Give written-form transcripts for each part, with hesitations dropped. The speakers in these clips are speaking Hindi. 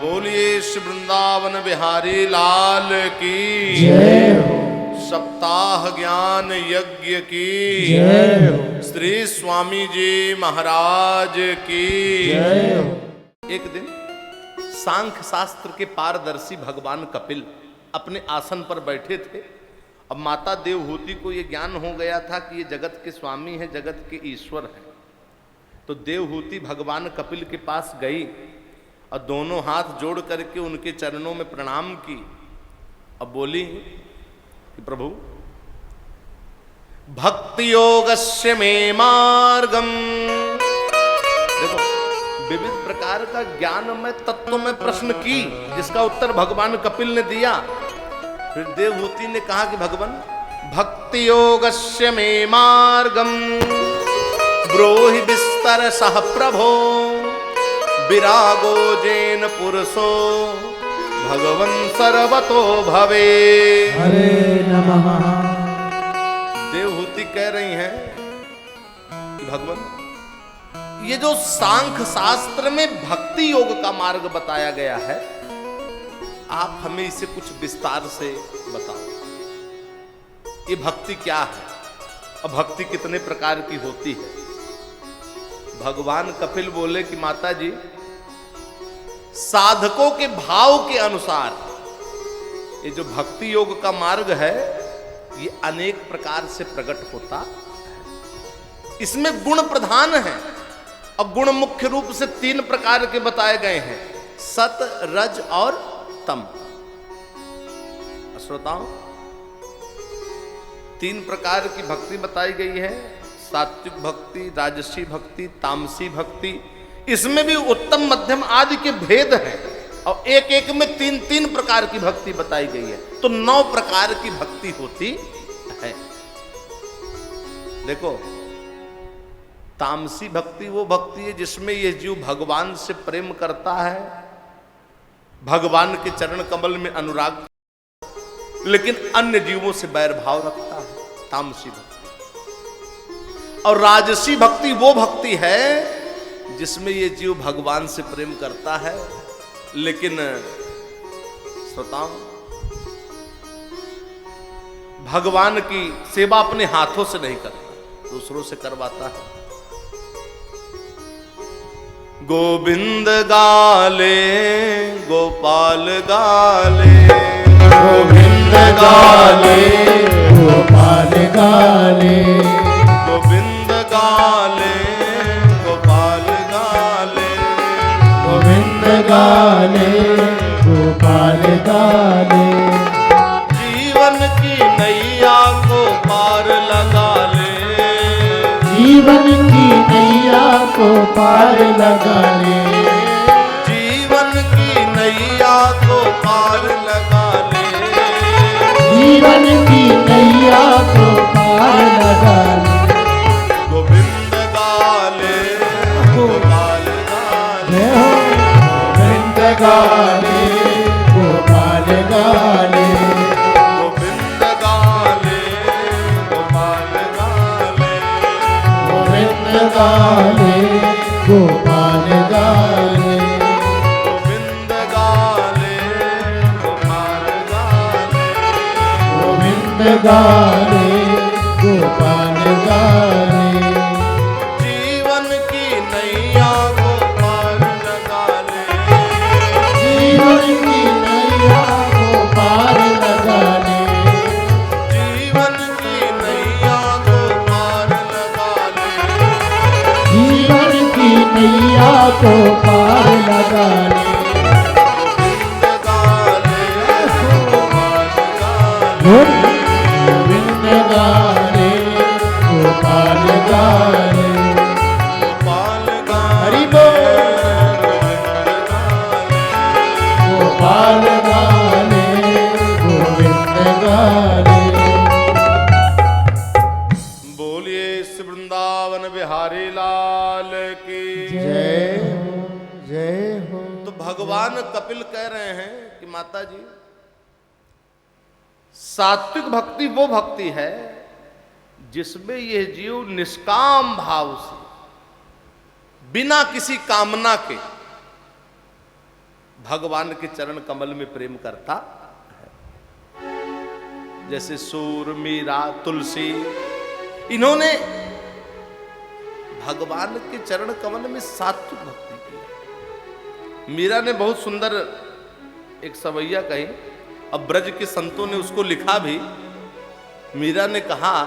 बोलिए श्री वृंदावन बिहारी लाल की जय हो। सप्ताह ज्ञान यज्ञ की जय हो। श्री स्वामी जी महाराज की जय हो। एक दिन सांख्य शास्त्र के पारदर्शी भगवान कपिल अपने आसन पर बैठे थे। अब माता देवहूति को यह ज्ञान हो गया था कि ये जगत के स्वामी हैं, जगत के ईश्वर हैं। तो देवहूति भगवान कपिल के पास गई और दोनों हाथ जोड़ करके उनके चरणों में प्रणाम की। अब बोली कि प्रभु भक्ति योगस्य मे मार्गम। देखो, विविध प्रकार का ज्ञान में तत्व में प्रश्न की, जिसका उत्तर भगवान कपिल ने दिया। फिर देवहूति ने कहा कि भगवान भक्ति योगस्य मे मार्गम ब्रोहि विस्तर सह प्रभो विरागो जैन पुरुषो भगवन् सर्वतो भवे। हरे नमः। देवहूति कह रही हैं कि भगवान, ये जो सांख्य शास्त्र में भक्ति योग का मार्ग बताया गया है, आप हमें इसे कुछ विस्तार से बताओ। ये भक्ति क्या है और भक्ति कितने प्रकार की होती है? भगवान कपिल बोले कि माता जी, साधकों के भाव के अनुसार ये जो भक्ति योग का मार्ग है, ये अनेक प्रकार से प्रकट होता है। इसमें गुण प्रधान है। अब गुण मुख्य रूप से 3 प्रकार के बताए गए हैं, सत, रज और तम। श्रोताओं, 3 प्रकार की भक्ति बताई गई है, सात्विक भक्ति, राजसी भक्ति, तामसी भक्ति। इसमें भी उत्तम मध्यम आदि के भेद हैं और एक एक में 3-3 प्रकार की भक्ति बताई गई है। तो 9 प्रकार की भक्ति होती है। देखो, तामसी भक्ति वो भक्ति है जिसमें ये जीव भगवान से प्रेम करता है, भगवान के चरण कमल में अनुराग, लेकिन अन्य जीवों से बैर भाव रखता है, तामसी भक्ति। और राजसी भक्ति वो भक्ति है जिसमें ये जीव भगवान से प्रेम करता है, लेकिन श्रोताओं, भगवान की सेवा अपने हाथों से नहीं करता, दूसरों से करवाता है। गोविंद गाले गोपाल गाले, गोविंद गाले गोपाल गाले, गोविंद गाले गोपाल गाले, गोविंद गाले गोपाल गाले। जीवन की नैया को पार लगा ले, जीवन की नैया को पार लगा ले, जीवन की नैया को पार लगा ले, जीवन की नैया को पार लगा ले। गोविंद गाले गोपाल गाले, गोविंद गाले गोपाल गाले, गोविंद गाले गोपाल गाले, गोविंद गाले गोपाल गाले, गोविंद गाले गोपाल गाले, गोविंद गाले गोपाल गाले। जीवन की नैया को पार लगा ले, जीवन की नैया को पार लगा ले, जीवन की नैया को पार लगा ले, जीवन की नैया को पार लगा ले। गोविंद गाले गोपाल गाले, गोविंद गाले गोपाल गाले, हरि गोपाल गाले गोविंद गाले। बोलिए श्री वृंदावन बिहारी लाल की जय हो। जय हो। तो भगवान कपिल कह रहे हैं कि माता जी, सात्विक भक्ति वो भक्ति है जिसमें यह जीव निष्काम भाव से, बिना किसी कामना के भगवान के चरण कमल में प्रेम करता है। जैसे सूर, मीरा, तुलसी, इन्होंने भगवान के चरण कमल में सात्विक भक्ति की। मीरा ने बहुत सुंदर एक सवैया कही, अब ब्रज के संतों ने उसको लिखा भी। मीरा ने कहा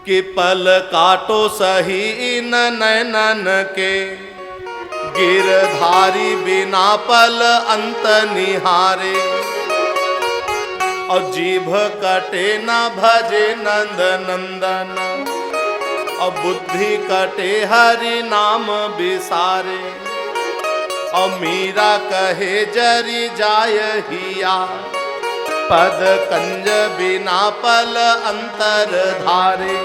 कि पल काटो सही न नैनन के, गिरधारी बिना पल अंत निहारे, और जीभ कटे न भजे नंद नंदन, और बुद्धि कटे हरि नाम बिसारे, और मीरा कहे जरी जाय हिया, पद कंज बिना पल अंतर धारे,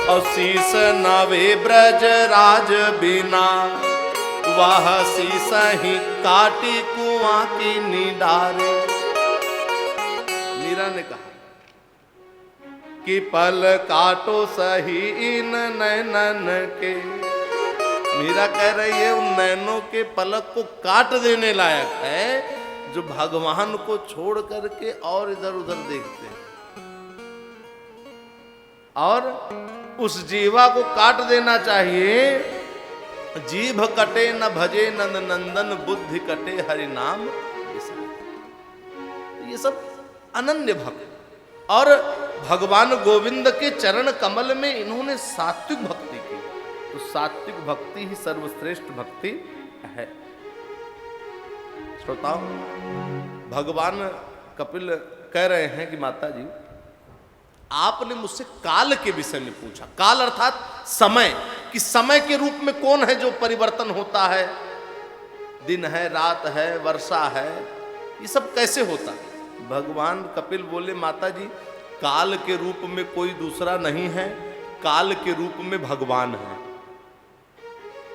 और शीस नवे ब्रज राज बिना, वह शीस ही काटी कुआं की निडारे। मीरा ने कहा कि पल काटो सही इन नैनन के। मीरा कह रही है उन नैनों के पलक को काट देने लायक है जो भगवान को छोड़ करके और इधर उधर देखते हैं, और उस जीवा को काट देना चाहिए। जीभ कटे न भजे नंद नंदन, बुद्धि कटे हरि नाम विसारे। ये सब अनन्य भक्त, और भगवान गोविंद के चरण कमल में इन्होंने सात्विक भक्ति की। तो सात्विक भक्ति ही सर्वश्रेष्ठ भक्ति है। श्रोताओं, भगवान कपिल कह रहे हैं कि माता जी, आपने मुझसे काल के विषय में पूछा। काल अर्थात समय, कि समय के रूप में कौन है जो परिवर्तन होता है, दिन है, रात है, वर्षा है, ये सब कैसे होता है। भगवान कपिल बोले, माता जी, काल के रूप में कोई दूसरा नहीं है, काल के रूप में भगवान है।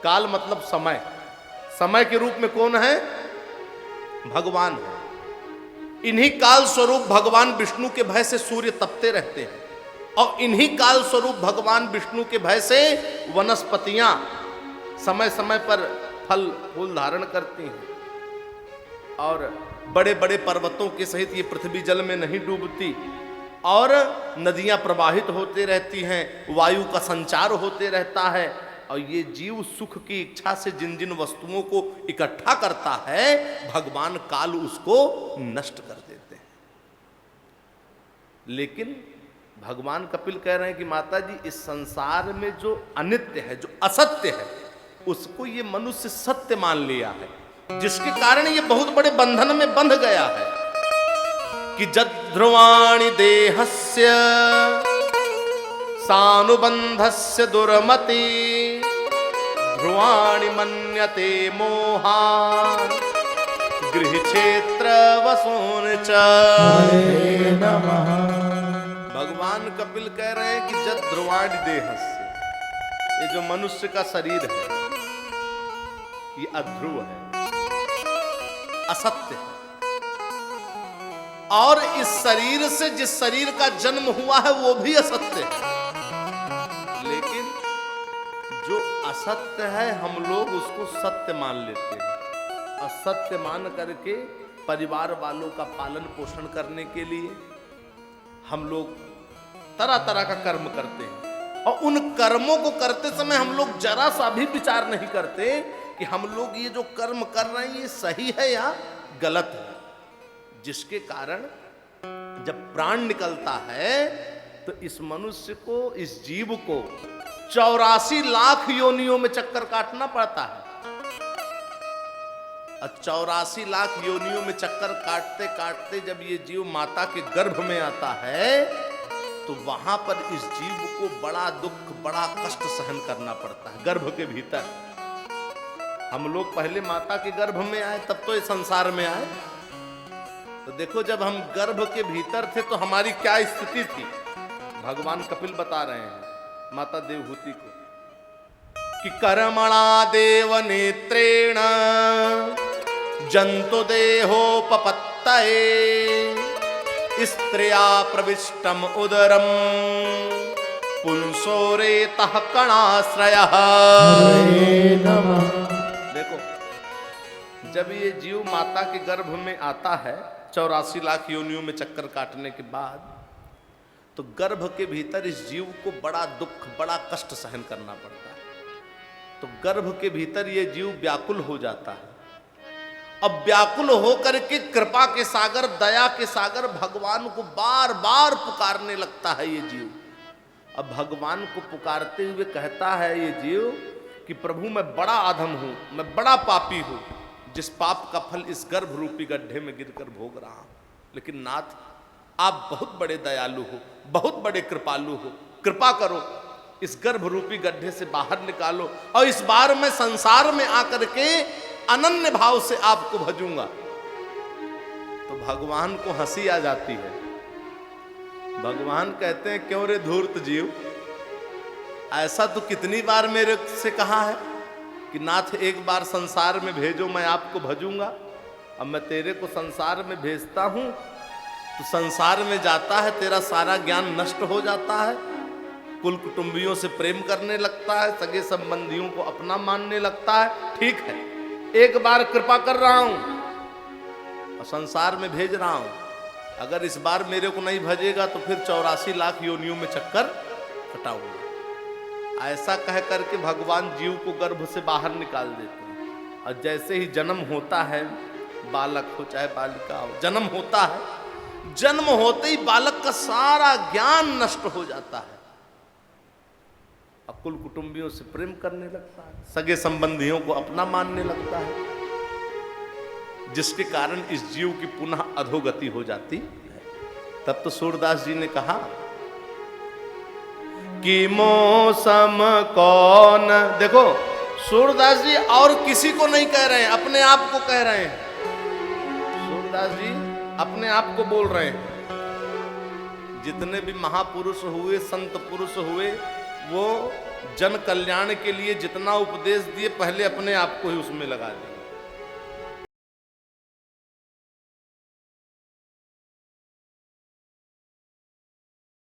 काल मतलब समय, समय के रूप में कौन है, भगवान है। इन्हीं काल स्वरूप भगवान विष्णु के भय से सूर्य तपते रहते हैं, और इन्हीं काल स्वरूप भगवान विष्णु के भय से वनस्पतियां समय समय पर फल फूल धारण करती हैं, और बड़े बड़े पर्वतों के सहित ये पृथ्वी जल में नहीं डूबती, और नदियां प्रवाहित होते रहती हैं, वायु का संचार होते रहता है, और ये जीव सुख की इच्छा से जिन जिन वस्तुओं को इकट्ठा करता है, भगवान काल उसको नष्ट कर देते हैं। लेकिन भगवान कपिल कह रहे हैं कि माता जी, इस संसार में जो अनित्य है, जो असत्य है, उसको ये मनुष्य सत्य मान लिया है, जिसके कारण ये बहुत बड़े बंधन में बंध गया है। कि जद्ध्रुवाणि देहस्य सानुबंधस्य दुर्मति, ध्रुवाणि मन्यते मोहा, गृह क्षेत्र वसून च। हरे नमः। भगवान कपिल कह रहे हैं कि जद्ध्रुवाणि देहस्य, ये जो मनुष्य का शरीर है ये अध्रुव है, असत्य है, और इस शरीर से जिस शरीर का जन्म हुआ है वो भी असत्य है। लेकिन जो असत्य है हम लोग उसको सत्य मान लेते हैं, और सत्य मान करके परिवार वालों का पालन पोषण करने के लिए हम लोग तरह तरह का कर्म करते हैं, और उन कर्मों को करते समय हम लोग जरा सा भी विचार नहीं करते कि हम लोग ये जो कर्म कर रहे हैं ये सही है या गलत है। जिसके कारण जब प्राण निकलता है तो इस मनुष्य को, इस जीव को 84 लाख योनियों में चक्कर काटना पड़ता है, और 84 लाख योनियों में चक्कर काटते काटते जब ये जीव माता के गर्भ में आता है तो वहां पर इस जीव को बड़ा दुख, बड़ा कष्ट सहन करना पड़ता है। गर्भ के भीतर हम लोग पहले माता के गर्भ में आए, तब तो इस संसार में आए। तो देखो, जब हम गर्भ के भीतर थे तो हमारी क्या स्थिति थी। भगवान कपिल बता रहे हैं माता देवहूति को कि कर्मणा देव नेत्रेण जंतु देहोपपत्तये, स्त्रिया प्रविष्टम उदरम पुंसोरेतः कणाश्रयः। हरे नमः। देखो, जब ये जीव माता के गर्भ में आता है 84 लाख योनियों में चक्कर काटने के बाद, तो गर्भ के भीतर इस जीव को बड़ा दुख, बड़ा कष्ट सहन करना पड़ता है। तो गर्भ के भीतर ये जीव व्याकुल हो जाता है। अब व्याकुल होकर के कृपा के सागर, दया के सागर भगवान को बार बार पुकारने लगता है ये जीव। अब भगवान को पुकारते हुए कहता है ये जीव कि प्रभु मैं बड़ा अधम हूं, मैं बड़ा पापी हूं, जिस पाप का फल इस गर्भ रूपी गड्ढे में गिरकर भोग रहा हूं। लेकिन नाथ आप बहुत बड़े दयालु हो, बहुत बड़े कृपालु हो, कृपा करो, इस गर्भ रूपी गड्ढे से बाहर निकालो और इस बार मैं संसार में आकर के अनन्य भाव से आपको भजूंगा। तो भगवान को हंसी आ जाती है। भगवान कहते हैं क्यों रे धूर्त जीव, ऐसा तो कितनी बार मेरे से कहा है कि नाथ एक बार संसार में भेजो, मैं आपको भजूंगा। अब मैं तेरे को संसार में भेजता हूं, तो संसार में जाता है, तेरा सारा ज्ञान नष्ट हो जाता है, कुल कुटुंबियों से प्रेम करने लगता है, सगे संबंधियों को अपना मानने लगता है। ठीक है, एक बार कृपा कर रहा हूं और संसार में भेज रहा हूं, अगर इस बार मेरे को नहीं भजेगा तो फिर 84 लाख योनियों में चक्कर कटाऊंगा। ऐसा कह करके भगवान जीव को गर्भ से बाहर निकाल देते हैं। और जैसे ही जन्म होता है, बालक हो चाहे बालिका हो, जन्म होता है, जन्म होते ही बालक का सारा ज्ञान नष्ट हो जाता है, कुल कुटुंबियों से प्रेम करने लगता है, सगे संबंधियों को अपना मानने लगता है, जिसके कारण इस जीव की पुनः अधोगति हो जाती है। तब तो सूरदास जी ने कहा कि मौसम कौन, देखो सूरदास जी और किसी को नहीं कह रहे हैं, अपने आप को कह रहे हैं। सूरदास जी अपने आप को बोल रहे हैं। जितने भी महापुरुष हुए, संत पुरुष हुए, वो जन कल्याण के लिए जितना उपदेश दिए, पहले अपने आप को ही उसमें लगा दिया।